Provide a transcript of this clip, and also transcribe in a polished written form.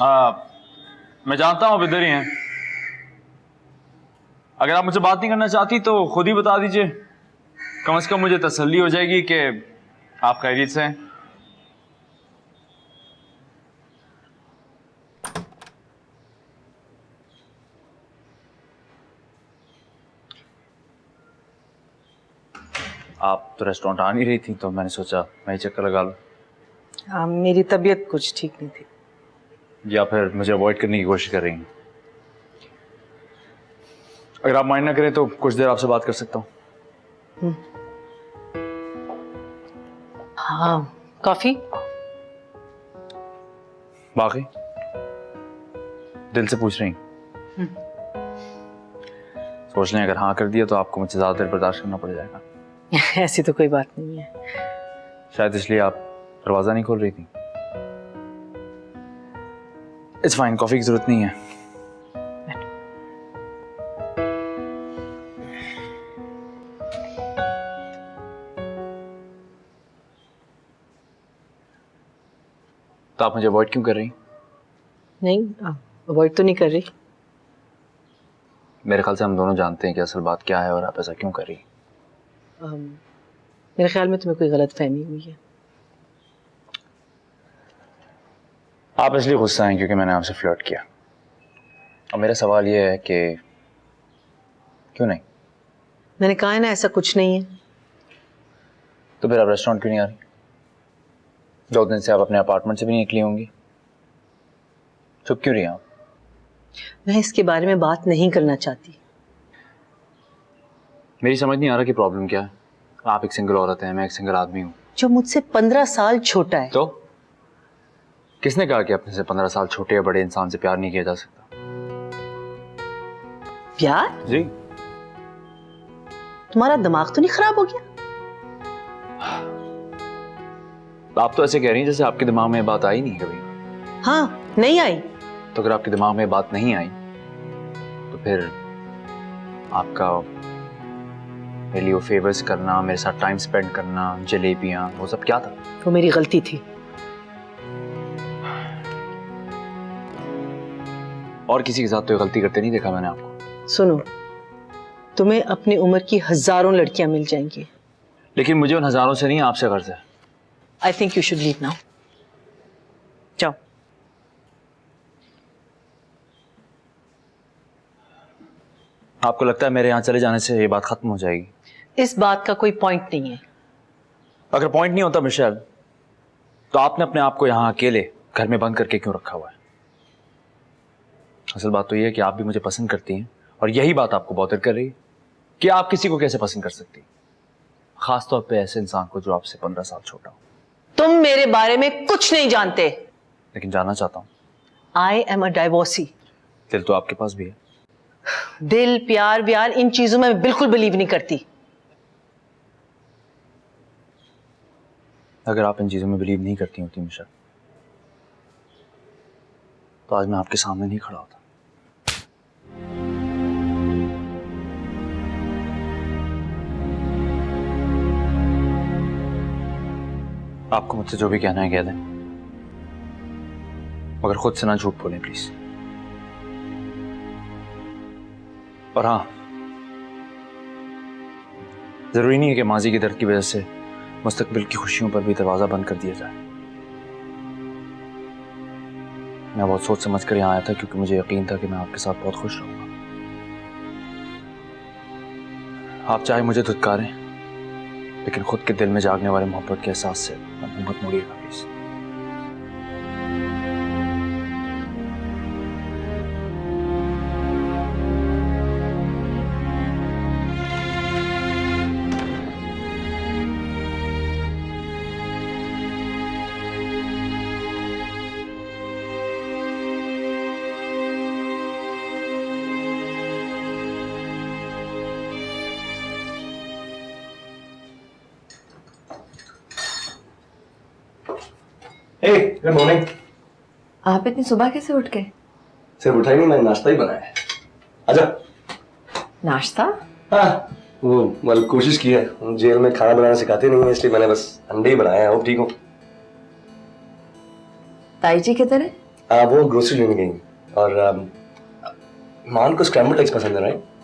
मैं जानता हूँ आप इधर ही हैं। अगर आप मुझसे बात नहीं करना चाहती तो खुद ही बता दीजिए, कम से कम मुझे तसल्ली हो जाएगी कि आप खैरियत से हैं। आप तो रेस्टोरेंट आ नहीं रही थी तो मैंने सोचा मैं ही चक्कर लगा लूं। हाँ, मेरी तबीयत कुछ ठीक नहीं थी। या फिर मुझे अवॉइड करने की कोशिश कर रही हैं? अगर आप माइंड ना करें तो कुछ देर आपसे बात कर सकता हूँ। हाँ, कॉफी? बाकी दिल से पूछ रही? सोच लें अगर हाँ कर दिया तो आपको मुझसे ज्यादा देर बर्दाश्त करना पड़ जाएगा। ऐसी तो कोई बात नहीं है। शायद इसलिए आप दरवाजा नहीं खोल रही थी। इट्स फाइन, कॉफी की जरूरत नहीं है। तो आप मुझे अवॉइड क्यों कर रही? नहीं, अवॉइड तो नहीं कर रही। मेरे ख्याल से हम दोनों जानते हैं कि असल बात क्या है और आप ऐसा क्यों कर रही। मेरे ख्याल में तुम्हें कोई गलत फहमी हुई है। आप इसलिए गुस्सा हैं क्योंकि मैंने आपसे फ्लर्ट किया। और मेरा सवाल ये है कि क्यों नहीं? मैंने कहा है ना, ऐसा कुछ नहीं है। तो फिर आप रेस्टोरेंट क्यों नहीं आ रही? 2 दिन से आप अपने अपार्टमेंट से भी नहीं निकली होंगी। चुप क्यों रही आप? मैं इसके बारे में बात नहीं करना चाहती। मेरी समझ नहीं आ रहा कि प्रॉब्लम क्या है। आप एक सिंगल औरत हैं, मैं एक सिंगल आदमी हूँ। जो मुझसे 15 साल छोटा है। तो किसने कहा कि अपने से 15 साल छोटे या बड़े इंसान से प्यार नहीं किया जा सकता? प्यार? जी। तुम्हारा दिमाग तो नहीं खराब हो गया? आप तो ऐसे कह रही हैं जैसे आपके दिमाग में ये बात आई नहीं कभी। हाँ, नहीं आई। तो अगर आपके दिमाग में ये बात नहीं आई तो फिर आपका मेरे लिए वो फेवर्स करना, मेरे साथ टाइम स्पेंड करना, जलेबियां, वो सब क्या था? वो मेरी गलती थी। और किसी के साथ तो ये गलती करते नहीं देखा मैंने आपको। सुनो, तुम्हें अपनी उम्र की हजारों लड़कियां मिल जाएंगी, लेकिन मुझे उन हजारों से नहीं, आपसे गर्ज है। I think you should leave now. जाओ। आपको लगता है मेरे यहाँ चले जाने से ये बात खत्म हो जाएगी? इस बात का कोई पॉइंट नहीं है। अगर पॉइंट नहीं होता मिशेल, तो आपने अपने आप को यहाँ अकेले घर में बंद करके क्यों रखा हुआ है? असल बात तो ये है कि आप भी मुझे पसंद करती हैं और यही बात आपको बॉदर कर रही है कि आप किसी को कैसे पसंद कर सकती, खासतौर पे ऐसे इंसान को जो आपसे 15 साल छोटा हो। तुम मेरे बारे में कुछ नहीं जानते। लेकिन जानना चाहता हूँ। I am a divorcee. दिल तो आपके पास भी है। दिल, प्यार व्यार, इन चीजों में मैं बिल्कुल बिलीव नहीं करती। अगर आप इन चीजों में बिलीव नहीं करती होती मिशेल, तो आज मैं आपके सामने नहीं खड़ा होता। आपको मुझसे जो भी कहना है कह दें, मगर खुद से ना झूठ बोलें प्लीज। और हाँ, जरूरी नहीं है कि माजी के दर्द की वजह से मुस्तकबिल की खुशियों पर भी दरवाजा बंद कर दिया जाए। मैं बहुत सोच समझ कर यहाँ आया था क्योंकि मुझे यकीन था कि मैं आपके साथ बहुत खुश रहूंगा। आप चाहे मुझे धुतकारें, लेकिन खुद के दिल में जागने वाले मोहब्बत के एहसास से मत मुड़िएगा प्लीज। Hey, good morning. आप इतनी सुबह कैसे उठ गए? सिर्फ उठा ही नहीं, मैंने नाश्ता ही बनाया है। आजा। नाश्ता? हाँ, वो मतलब कोशिश की है। जेल में खाना बनाना सिखाते नहीं है, इसलिए मैंने बस अंडे ही बनाए हैं। अब ठीक हो? ताई जी किधर है? वो ग्रोसरी लेने गई और मान को स्क्रैम्बल एग्स पसंद है राइट?